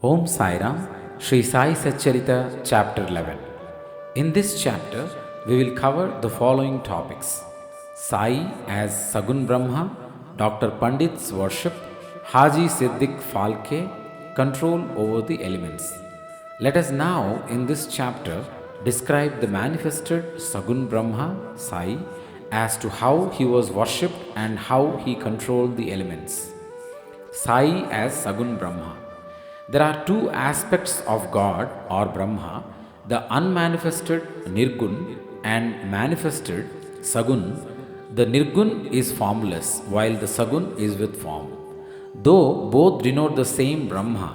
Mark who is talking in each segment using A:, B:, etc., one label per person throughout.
A: Om Sai Ram, Shri Sai Satcharita, Chapter 11. In this chapter, we will cover the following topics: Sai as Sagun Brahma, Dr. Pandit's worship, Haji Siddiq Falke, control over the elements. Let us now, in this chapter, describe the manifested Sagun Brahma, Sai, as to how he was worshipped and how he controlled the elements. Sai as Sagun Brahma. There are two aspects of God or Brahma: the unmanifested Nirgun and manifested Sagun. The Nirgun is formless, while the Sagun is with form. Though both denote the same Brahma,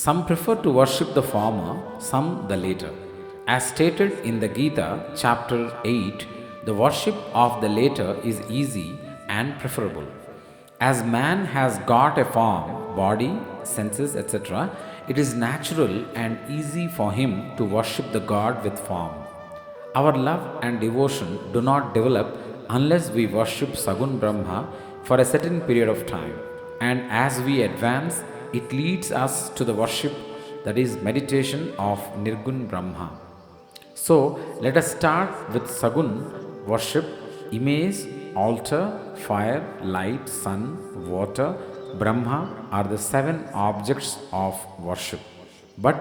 A: some prefer to worship the former, some the later. As stated in the Gita, chapter 8, the worship of the later is easy and preferable. As man has got a form, body, senses, etc., it is natural and easy for him to worship the God with form. Our love and devotion do not develop unless we worship Sagun Brahma for a certain period of time, and as we advance, it leads us to the worship, that is, meditation of Nirgun Brahma. So, let us start with Sagun worship: image, altar, fire, light, sun, water, Brahma are the seven objects of worship. But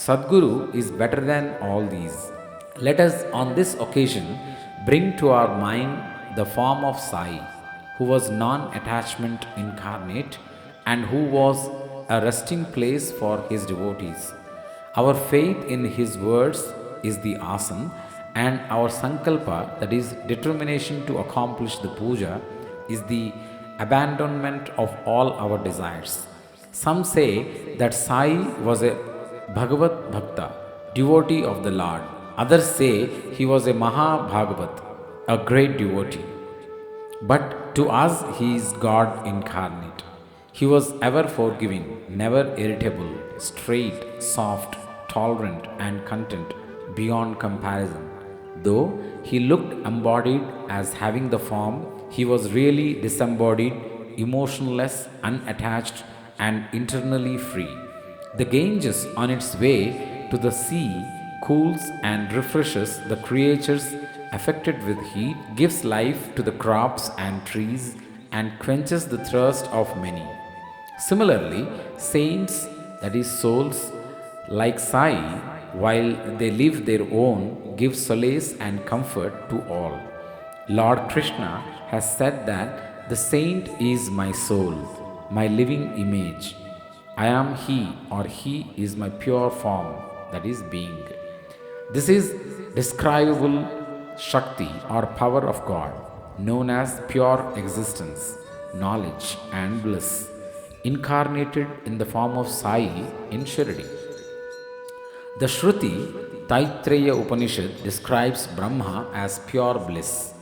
A: Sadguru is better than all these. Let us on this occasion bring to our mind the form of Sai, who was non attachment incarnate and who was a resting place for his devotees. Our faith in his words is the asan, and our sankalpa, that is, determination to accomplish the puja, is the abandonment of all our desires. Some say that Sai was a Bhagavat Bhakta, devotee of the Lord. Others say he was a Maha Bhagavat, a great devotee. But to us, he is God incarnate. He was ever forgiving, never irritable, straight, soft, tolerant, and content beyond comparison. Though he looked embodied as having the form, he was really disembodied, emotionless, unattached, and internally free. The Ganges, on its way to the sea, cools and refreshes the creatures affected with heat, gives life to the crops and trees, and quenches the thirst of many. Similarly, saints, that is, souls, like Sai, while they live their own, give solace and comfort to all. Lord Krishna has said that the saint is my soul, my living image. I am he, or he is my pure form, that is, being. This is describable Shakti or power of God, known as pure existence, knowledge, and bliss, incarnated in the form of Sai in Shirdi. The Shruti Taittiriya Upanishad describes Brahma as pure bliss.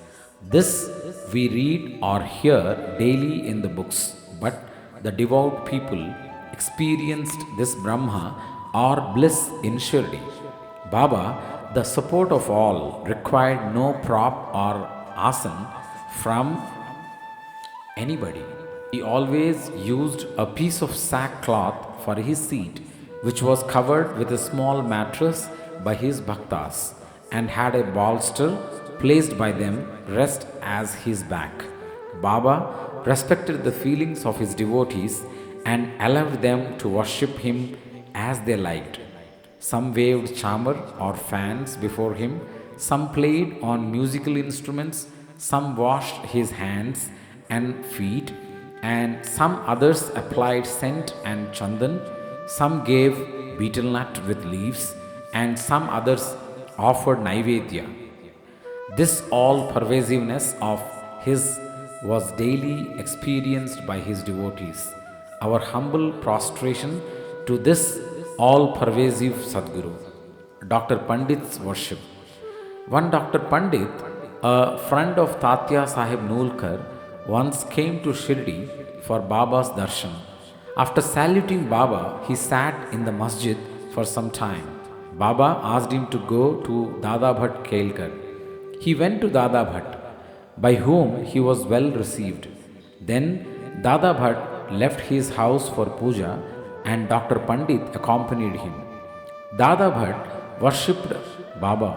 A: This we read or hear daily in the books, but the devout people experienced this Brahma or bliss in Shirdi. Baba, the support of all, required no prop or asan from anybody. He always used a piece of sackcloth for his seat, which was covered with a small mattress by his bhaktas, and had a bolster placed by them rest as his back. Baba respected the feelings of his devotees and allowed them to worship him as they liked. Some waved chamar or fans before him, some played on musical instruments, some washed his hands and feet, and some others applied scent and chandan. Some gave betel nut with leaves, and some others offered naivedya. This all pervasiveness of his was daily experienced by his devotees. Our humble prostration to this all pervasive Sadguru. Dr. Pandit's worship. One Dr. Pandit, a friend of Tatya Sahib Nulkar, once came to Shirdi for Baba's darshan. After saluting Baba, he sat in the masjid for some time. Baba asked him to go to Dada Bhatt Kelkar. He went to Dada Bhatt, by whom he was well received. Then Dada Bhatt left his house for puja and Dr. Pandit accompanied him. Dada Bhatt worshipped Baba.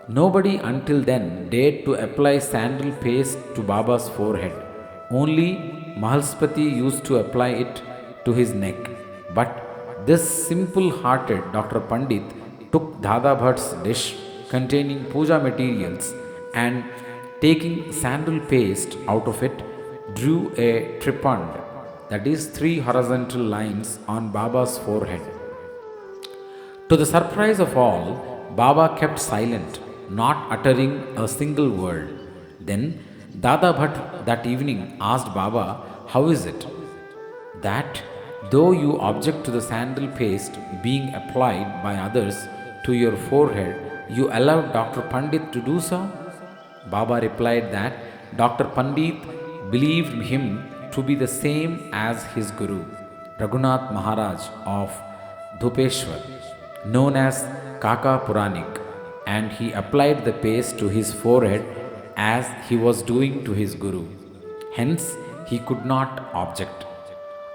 A: Nobody until then dared to apply sandal paste to Baba's forehead. Only Mahalspati used to apply it to his neck. But this simple hearted Dr. Pandit took Dada Bhatt's dish containing puja materials and taking sandal paste out of it, drew a tripand, that is, three horizontal lines on Baba's forehead. To the surprise of all, Baba kept silent, not uttering a single word. Then Dada Bhatt that evening asked Baba, "How is it that, though you object to the sandal paste being applied by others to your forehead, you allowed Dr. Pandit to do so?" Baba replied that Dr. Pandit believed him to be the same as his Guru, Raghunath Maharaj of Dhupeshwar, known as Kaka Puranik, and he applied the paste to his forehead as he was doing to his Guru. Hence, he could not object.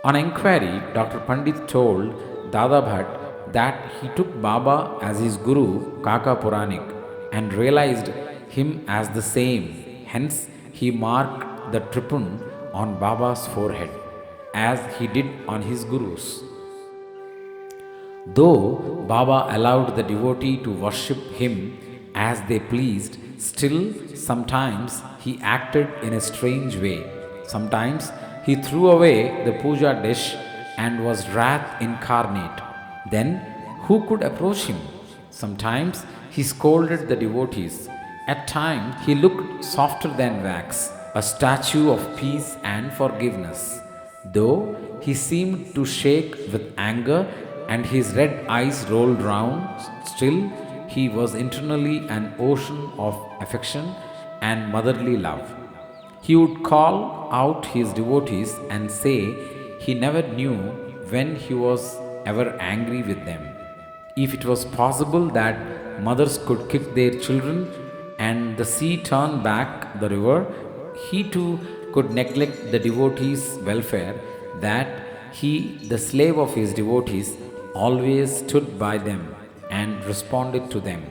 A: On inquiry, Dr. Pandit told Dada Bhatt that he took Baba as his Guru, Kaka Puranik, and realized him as the same. Hence, he marked the tripun on Baba's forehead as he did on his Guru's. Though Baba allowed the devotee to worship him as they pleased, still sometimes he acted in a strange way. Sometimes he threw away the puja dish and was wrath incarnate. Then who could approach him? Sometimes he scolded the devotees. At times he looked softer than wax, a statue of peace and forgiveness. Though he seemed to shake with anger and his red eyes rolled round, still he was internally an ocean of affection and motherly love. He would call out his devotees and say he never knew when he was ever angry with them. If it was possible that mothers could kick their children and the sea turn back the river, he too could neglect the devotees' welfare, that he, the slave of his devotees, always stood by them and responded to them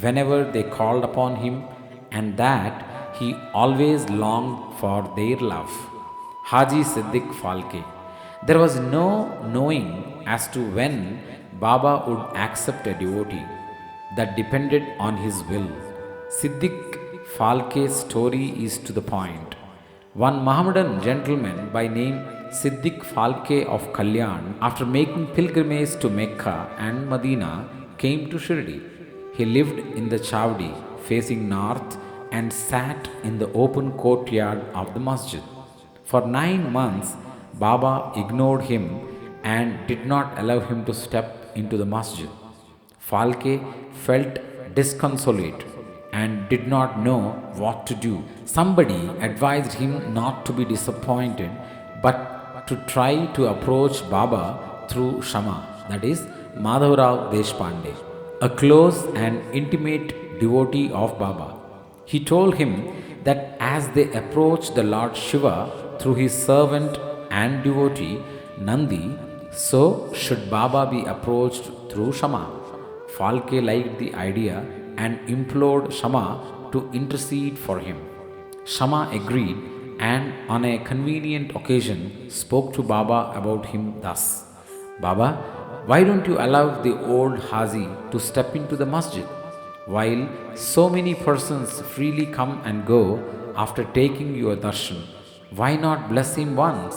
A: whenever they called upon him, and that he always longed for their love. Haji Siddiq Falke. There was no knowing as to when Baba would accept a devotee. That depended on his will. Siddiq Falke's story is to the point. One Mohammedan gentleman by name Siddiq Falke of Kalyan, after making pilgrimage to Mecca and Medina, came to Shirdi. He lived in the Chavali, facing north, and sat in the open courtyard of the masjid. For 9 months, Baba ignored him and did not allow him to step into the masjid. Falke felt disconsolate and did not know what to do. Somebody advised him not to be disappointed, but to try to approach Baba through Shama, that is, Madhavrao Deshpande, a close and intimate devotee of Baba. He told him that as they approached the Lord Shiva through his servant and devotee Nandi, so should Baba be approached through Shama. Falke liked the idea and implored Shama to intercede for him. Shama agreed and on a convenient occasion spoke to Baba about him thus: "Baba, why don't you allow the old Hazi to step into the masjid? While so many persons freely come and go after taking your darshan, why not bless him once?"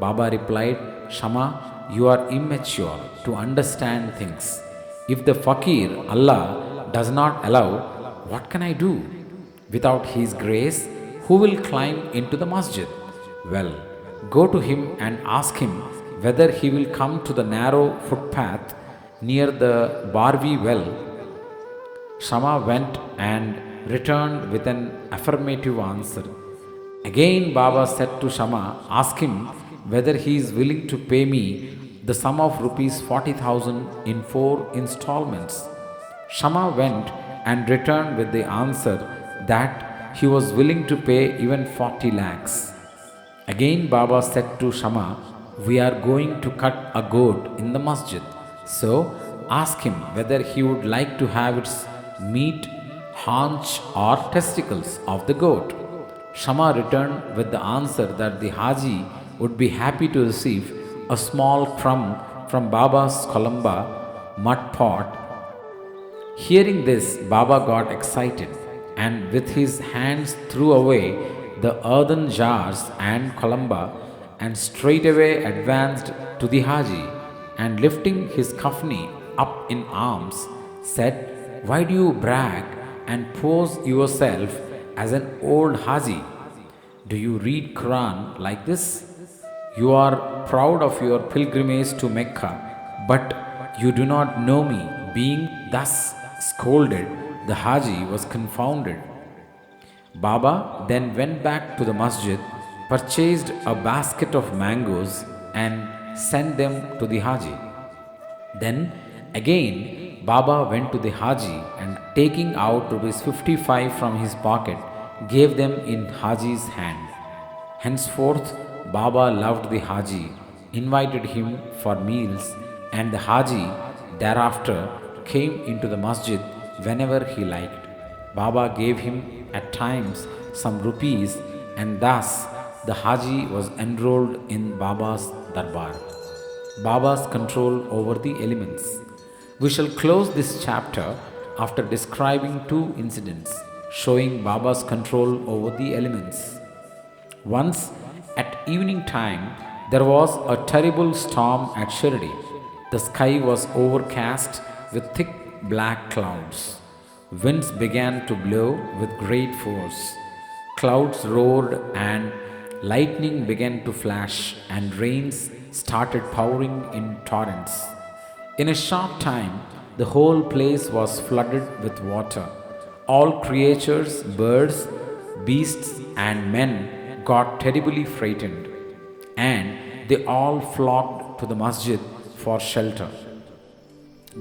A: Baba replied, "Shama, you are immature to understand things. If the fakir, Allah, does not allow, what can I do? Without his grace, who will climb into the masjid? Well, go to him and ask him whether he will come to the narrow footpath near the Barvi well." Shama went and returned with an affirmative answer. Again Baba said to Shama, "Ask him whether he is willing to pay me the sum of rupees 40,000 in 4 installments." Shama went and returned with the answer that he was willing to pay even 40 lakhs. Again Baba said to Shama, we are going to cut a goat in the masjid. So ask him whether he would like to have its meat, haunch, or testicles of the goat. Shama returned with the answer that the Haji would be happy to receive a small crumb from Baba's Columba mud pot. Hearing this, Baba got excited and with his hands threw away the earthen jars and Columba and straightway advanced to the Haji and lifting his kafni up in arms said, "Why do you brag and pose yourself as an old Haji? Do you read Quran like this? You are proud of your pilgrimage to Mecca, but you do not know me." Being thus scolded, the Haji was confounded. Baba then went back to the masjid, purchased a basket of mangoes, and sent them to the Haji. Then again Baba went to the Haji and taking out rupees 55 from his pocket, gave them in Haji's hand. Henceforth, Baba loved the Haji, invited him for meals, and the Haji thereafter came into the masjid whenever he liked. Baba gave him at times some rupees, and thus the Haji was enrolled in Baba's darbar. Baba's control over the elements. We shall close this chapter after describing two incidents showing Baba's control over the elements. Once at evening time, there was a terrible storm at Shirdi. The sky was overcast with thick black clouds. Winds began to blow with great force. Clouds roared and lightning began to flash, and rains started pouring in torrents. In a short time, the whole place was flooded with water. All creatures, birds, beasts, and men got terribly frightened, and they all flocked to the masjid for shelter.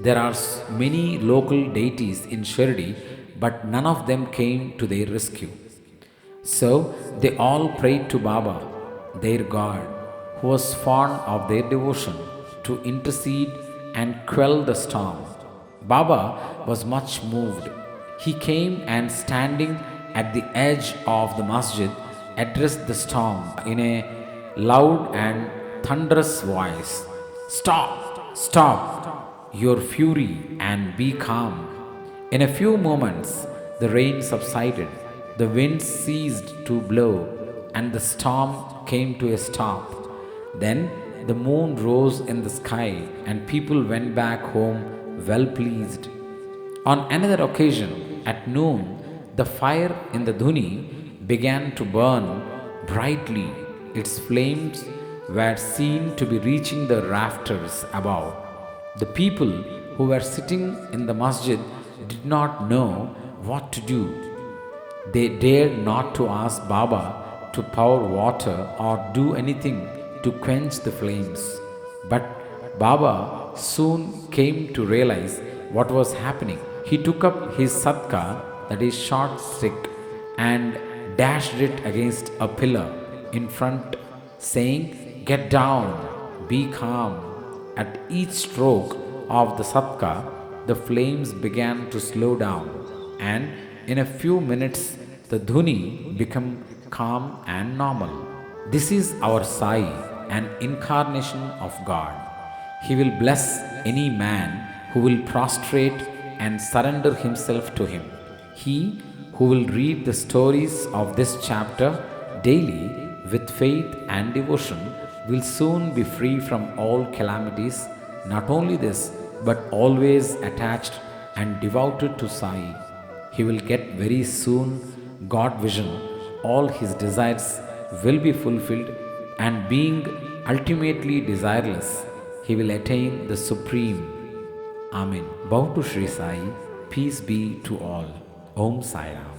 A: There are many local deities in Shirdi, but none of them came to their rescue. So they all prayed to Baba, their God, who was fond of their devotion, to intercede and quell the storm. Baba was much moved. He came and standing at the edge of the masjid addressed the storm in a loud and thunderous voice. "Stop! Stop your fury and be calm." In a few moments, the rain subsided, the winds ceased to blow, and the storm came to a stop. Then the moon rose in the sky, and people went back home well pleased. On another occasion, at noon, the fire in the dhuni began to burn brightly. Its flames were seen to be reaching the rafters above. The people who were sitting in the masjid did not know what to do. They dared not to ask Baba to pour water or do anything to quench the flames. But Baba soon came to realize what was happening. He took up his satka, that is short stick, and dashed it against a pillar in front, saying, "Get down, be calm." At each stroke of the satka, the flames began to slow down, and in a few minutes the dhuni became calm and normal. This is our Sai, an incarnation of God. He will bless any man who will prostrate and surrender himself to him. He who will read the stories of this chapter daily with faith and devotion will soon be free from all calamities. Not only this, but always attached and devoted to Sai. He will get very soon God vision. All his desires will be fulfilled, and being ultimately desireless, he will attain the supreme. Amen. Bow to Shri Sai. Peace be to all. Om Sai Ram.